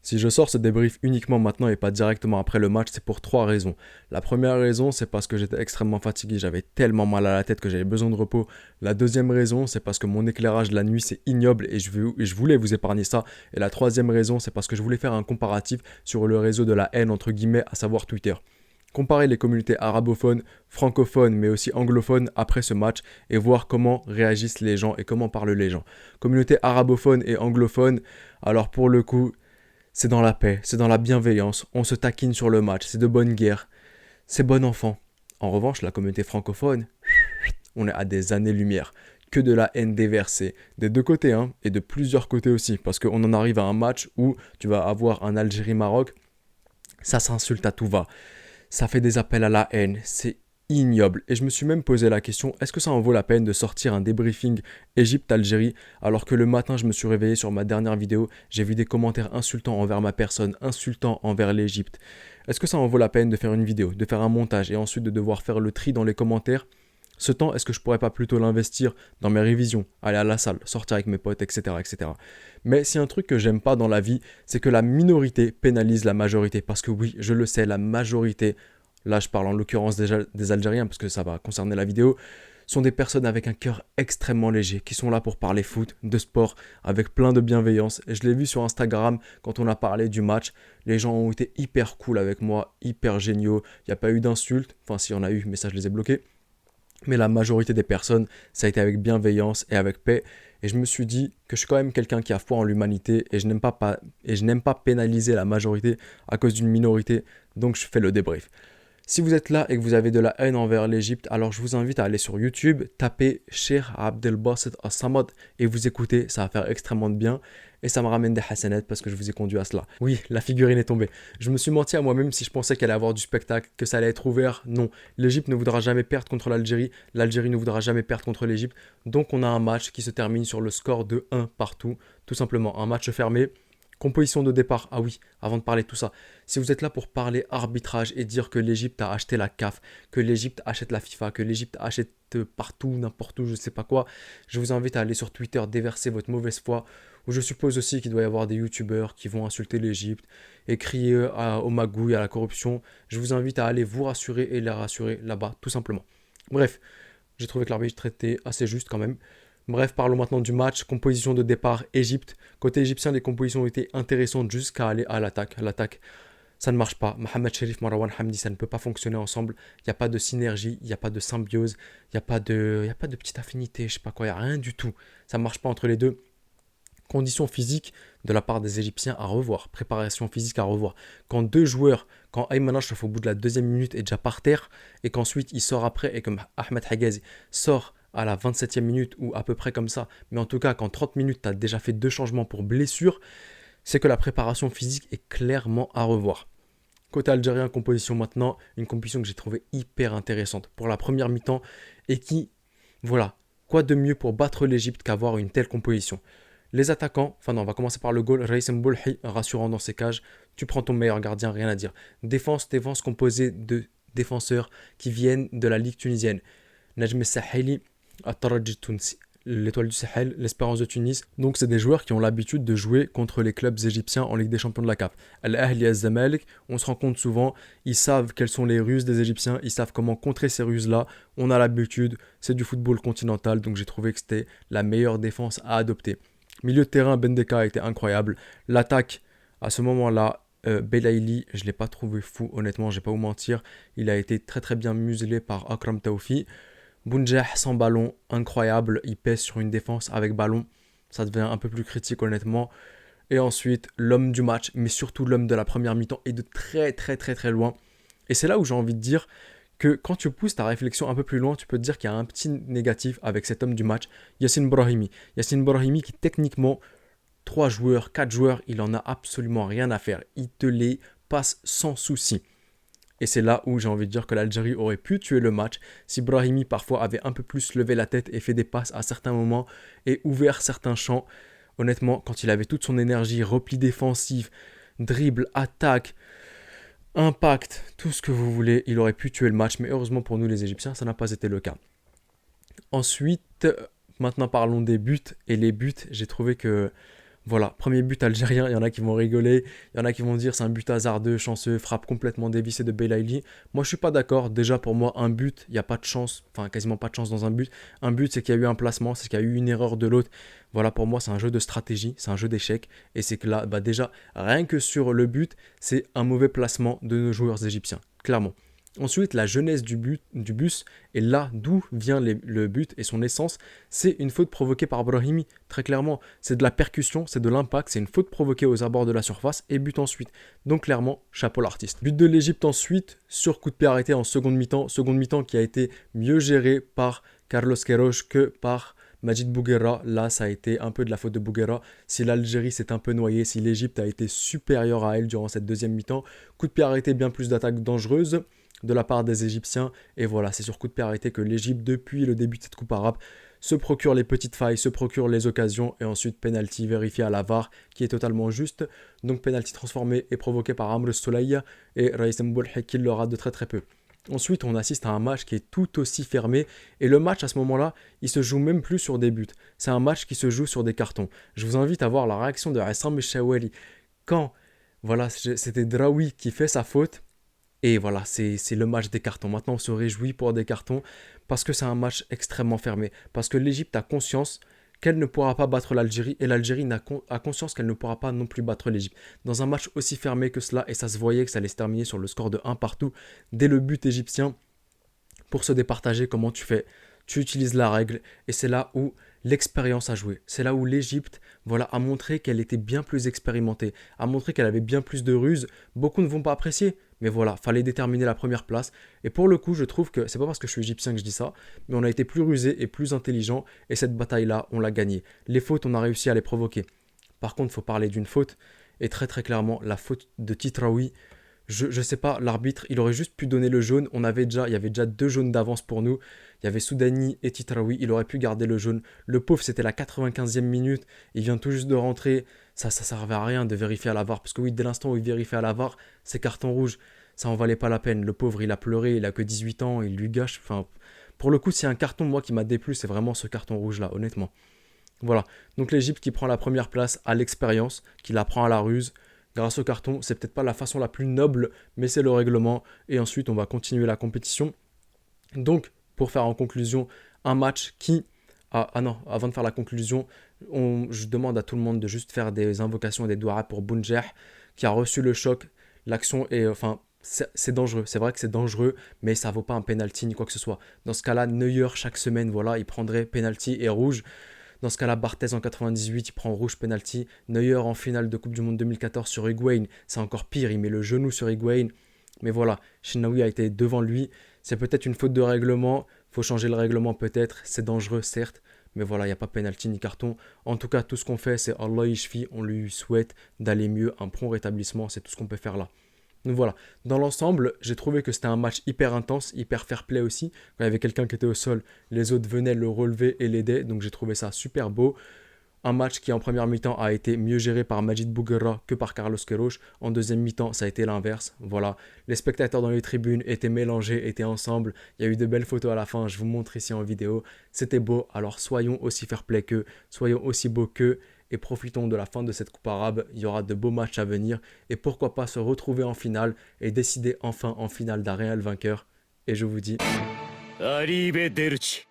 Si je sors ce débrief uniquement maintenant et pas directement après le match, c'est pour trois raisons. La première raison, c'est parce que j'étais extrêmement fatigué, j'avais tellement mal à la tête que j'avais besoin de repos. La deuxième raison, c'est parce que mon éclairage de la nuit, c'est ignoble et je voulais vous épargner ça. Et la troisième raison, c'est parce que je voulais faire un comparatif sur le réseau de la haine, entre guillemets, à savoir Twitter. Comparer les communautés arabophones, francophones, mais aussi anglophones après ce match et voir comment réagissent les gens et comment parlent les gens. Communauté arabophone et anglophone, alors pour le coup, c'est dans la paix, c'est dans la bienveillance, on se taquine sur le match, c'est de bonne guerre, c'est bon enfant. En revanche, la communauté francophone, on est à des années-lumière. Que de la haine déversée, des deux côtés, hein, et de plusieurs côtés aussi, parce qu'on en arrive à un match où tu vas avoir un Algérie-Maroc, ça s'insulte à tout va, ça fait des appels à la haine, c'est ignoble. Et je me suis même posé la question, est-ce que ça en vaut la peine de sortir un débriefing Égypte-Algérie alors que le matin je me suis réveillé sur ma dernière vidéo, j'ai vu des commentaires insultants envers ma personne, insultants envers l'Égypte. Est-ce que ça en vaut la peine de faire une vidéo, de faire un montage et ensuite de devoir faire le tri dans les commentaires? Ce temps, est-ce que je pourrais pas plutôt l'investir dans mes révisions, aller à la salle, sortir avec mes potes, etc., etc. Mais si un truc que j'aime pas dans la vie, c'est que la minorité pénalise la majorité. Parce que oui, je le sais, la majorité, là je parle en l'occurrence des Algériens parce que ça va concerner la vidéo, sont des personnes avec un cœur extrêmement léger, qui sont là pour parler foot, de sport, avec plein de bienveillance. Et je l'ai vu sur Instagram quand on a parlé du match. Les gens ont été hyper cool avec moi, hyper géniaux. Il n'y a pas eu d'insultes. Enfin, s'il y en a eu, mais ça je les ai bloqués. Mais la majorité des personnes, ça a été avec bienveillance et avec paix. Et je me suis dit que je suis quand même quelqu'un qui a foi en l'humanité et je n'aime pas pénaliser la majorité à cause d'une minorité. Donc je fais le débrief. Si vous êtes là et que vous avez de la haine envers l'Égypte, alors je vous invite à aller sur YouTube, taper Cheikh Abdelbasset As-Samad et vous écouter, ça va faire extrêmement de bien et ça me ramène des hasanats parce que je vous ai conduit à cela. Oui, la figurine est tombée. Je me suis menti à moi-même si je pensais qu'elle allait avoir du spectacle, que ça allait être ouvert. Non, l'Égypte ne voudra jamais perdre contre l'Algérie, l'Algérie ne voudra jamais perdre contre l'Égypte. Donc on a un match qui se termine sur le score de 1 partout, tout simplement un match fermé. Composition de départ, ah oui, avant de parler de tout ça, si vous êtes là pour parler arbitrage et dire que l'Égypte a acheté la CAF, que l'Égypte achète la FIFA, que l'Égypte achète partout, n'importe où, je sais pas quoi, je vous invite à aller sur Twitter déverser votre mauvaise foi, où je suppose aussi qu'il doit y avoir des youtubeurs qui vont insulter l'Égypte et crier au magouille, à la corruption. Je vous invite à aller vous rassurer et les rassurer là-bas, tout simplement. Bref, j'ai trouvé que l'arbitre était assez juste quand même. Bref, parlons maintenant du match. Composition de départ Égypte. Côté égyptien, les compositions ont été intéressantes jusqu'à aller à l'attaque. L'attaque, ça ne marche pas. Mohamed Sherif, Marwan Hamdi, ça ne peut pas fonctionner ensemble. Il n'y a pas de synergie, il n'y a pas de symbiose, il y a pas de petite affinité, je sais pas quoi, il n'y a rien du tout. Ça ne marche pas entre les deux. Conditions physiques de la part des Égyptiens à revoir. Préparation physique à revoir. Quand deux joueurs, quand Ayman Ashraf au bout de la deuxième minute est déjà par terre et qu'ensuite il sort après et comme Ahmed Hagazi sort à la 27e minute ou à peu près comme ça, mais en tout cas qu'en 30 minutes tu as déjà fait deux changements pour blessure, c'est que la préparation physique est clairement à revoir. Côté algérien, composition maintenant, une composition que j'ai trouvée hyper intéressante pour la première mi-temps et qui, voilà, quoi de mieux pour battre l'Égypte qu'avoir une telle composition. Les attaquants, enfin non, on va commencer par le goal. Raïs Mboulhi, rassurant dans ses cages. Tu prends ton meilleur gardien, rien à dire. Défense composée de défenseurs qui viennent de la Ligue tunisienne. Najm Saheli, At-Taraji Tounsi, l'Étoile du Sahel, l'Espérance de Tunis. Donc c'est des joueurs qui ont l'habitude de jouer contre les clubs égyptiens en Ligue des Champions de la CAF. Al-Ahli Az-Zamalek, on se rend compte souvent, ils savent quelles sont les ruses des Égyptiens, ils savent comment contrer ces ruses-là. On a l'habitude, c'est du football continental, donc j'ai trouvé que c'était la meilleure défense à adopter. Milieu de terrain, Bendeka a été incroyable. L'attaque, à ce moment-là, Belaïli, je ne l'ai pas trouvé fou, honnêtement, je ne vais pas vous mentir. Il a été très très bien muselé par Akram Taoufi. Bounjah sans ballon, incroyable. Il pèse sur une défense avec ballon. Ça devient un peu plus critique, honnêtement. Et ensuite, l'homme du match, mais surtout l'homme de la première mi-temps, est de très très très très loin. Et c'est là où j'ai envie de dire que quand tu pousses ta réflexion un peu plus loin, tu peux te dire qu'il y a un petit négatif avec cet homme du match, Yassine Brahimi. Yassine Brahimi qui techniquement, 3 joueurs, 4 joueurs, il en a absolument rien à faire. Il te les passe sans souci. Et c'est là où j'ai envie de dire que l'Algérie aurait pu tuer le match si Brahimi parfois avait un peu plus levé la tête et fait des passes à certains moments et ouvert certains champs. Honnêtement, quand il avait toute son énergie, repli défensif, dribble, attaque, impact, tout ce que vous voulez, il aurait pu tuer le match. Mais heureusement pour nous les Égyptiens, ça n'a pas été le cas. Ensuite, maintenant parlons des buts. Et les buts, j'ai trouvé que Voilà, premier but algérien, il y en a qui vont rigoler, il y en a qui vont dire c'est un but hasardeux, chanceux, frappe complètement dévissée de Belaïli. Moi je suis pas d'accord, déjà pour moi un but, il n'y a pas de chance, enfin quasiment pas de chance dans un but. Un but c'est qu'il y a eu un placement, c'est qu'il y a eu une erreur de l'autre. Voilà, pour moi c'est un jeu de stratégie, c'est un jeu d'échecs. Et c'est que là, bah déjà, rien que sur le but, c'est un mauvais placement de nos joueurs égyptiens, clairement. Ensuite, la jeunesse du bus, et là d'où vient le but et son essence, c'est une faute provoquée par Brahimi, très clairement. C'est de la percussion, c'est de l'impact, c'est une faute provoquée aux abords de la surface et but ensuite. Donc clairement, chapeau l'artiste. But de l'Égypte ensuite, sur coup de pied arrêté en seconde mi-temps qui a été mieux géré par Carlos Queiroz que par Majid Bouguera. Là, ça a été un peu de la faute de Bouguera. Si l'Algérie s'est un peu noyée, si l'Égypte a été supérieure à elle durant cette deuxième mi-temps, coup de pied arrêté, bien plus d'attaques dangereuses de la part des Égyptiens. Et voilà, c'est sur coup de pied arrêté que l'Égypte, depuis le début de cette coupe arabe, se procure les petites failles, se procure les occasions et ensuite penalty vérifié à la VAR qui est totalement juste. Donc penalty transformé et provoqué par Amr Soulaya et Raïs Mboulhi qui le rate de très très peu. Ensuite, on assiste à un match qui est tout aussi fermé et le match à ce moment-là, il se joue même plus sur des buts. C'est un match qui se joue sur des cartons. Je vous invite à voir la réaction de Hassam Meshaweli quand voilà, c'était Draoui qui fait sa faute. Et voilà, c'est le match des cartons. Maintenant, on se réjouit pour des cartons parce que c'est un match extrêmement fermé. Parce que l'Égypte a conscience qu'elle ne pourra pas battre l'Algérie et l'Algérie a conscience qu'elle ne pourra pas non plus battre l'Égypte. Dans un match aussi fermé que cela, et ça se voyait que ça allait se terminer sur le score de 1 partout, dès le but égyptien, pour se départager, comment tu fais? Tu utilises la règle et c'est là où l'expérience a joué. C'est là où l'Égypte voilà, a montré qu'elle était bien plus expérimentée, a montré qu'elle avait bien plus de ruses. Beaucoup ne vont pas apprécier, mais voilà, fallait déterminer la première place. Et pour le coup, je trouve que, c'est pas parce que je suis égyptien que je dis ça, mais on a été plus rusé et plus intelligent, et cette bataille-là, on l'a gagnée. Les fautes, on a réussi à les provoquer. Par contre, il faut parler d'une faute, et très très clairement, la faute de Titraoui. Je sais pas, l'arbitre, il aurait juste pu donner le jaune. Il y avait déjà 2 jaunes d'avance pour nous. Il y avait Soudani et Titraoui. Il aurait pu garder le jaune. Le pauvre, c'était la 95e minute. Il vient tout juste de rentrer. Ça servait à rien de vérifier à la VAR. Parce que oui, dès l'instant où il vérifie à la VAR, c'est carton rouge. Ça en valait pas la peine. Le pauvre, il a pleuré. Il a que 18 ans. Il lui gâche. Enfin, pour le coup, c'est un carton, moi, qui m'a déplu. C'est vraiment ce carton rouge-là, honnêtement. Voilà. Donc l'Égypte qui prend la première place à l'expérience, qui la prend à la ruse. Grâce au carton, c'est peut-être pas la façon la plus noble, mais c'est le règlement. Et ensuite, on va continuer la compétition. Donc, pour faire en conclusion, un match qui... Ah non, avant de faire la conclusion, je demande à tout le monde de juste faire des invocations et des doigts pour Bounjer, qui a reçu le choc. L'action est... Enfin, c'est dangereux. C'est vrai que c'est dangereux, mais ça vaut pas un penalty ni quoi que ce soit. Dans ce cas-là, Neuer, chaque semaine, voilà, il prendrait penalty et rouge. Dans ce cas-là, Barthez en 98, il prend rouge penalty. Neuer en finale de Coupe du Monde 2014 sur Higuain, c'est encore pire, il met le genou sur Higuain. Mais voilà, Shenaoui a été devant lui. C'est peut-être une faute de règlement, faut changer le règlement peut-être, c'est dangereux certes. Mais voilà, il n'y a pas penalty ni carton. En tout cas, tout ce qu'on fait, c'est Allah Ishfi, on lui souhaite d'aller mieux, un prompt rétablissement, c'est tout ce qu'on peut faire là. Donc voilà, dans l'ensemble, j'ai trouvé que c'était un match hyper intense, hyper fair play aussi. Quand il y avait quelqu'un qui était au sol, les autres venaient le relever et l'aider. Donc j'ai trouvé ça super beau. Un match qui en première mi-temps a été mieux géré par Majid Bouguera que par Carlos Queiroz. En deuxième mi-temps, ça a été l'inverse. Voilà, les spectateurs dans les tribunes étaient mélangés, étaient ensemble. Il y a eu de belles photos à la fin, je vous montre ici en vidéo. C'était beau, alors soyons aussi fair play qu'eux, soyons aussi beaux qu'eux. Et profitons de la fin de cette coupe arabe, il y aura de beaux matchs à venir. Et pourquoi pas se retrouver en finale et décider enfin en finale d'un réel vainqueur. Et je vous dis... Arrivederci.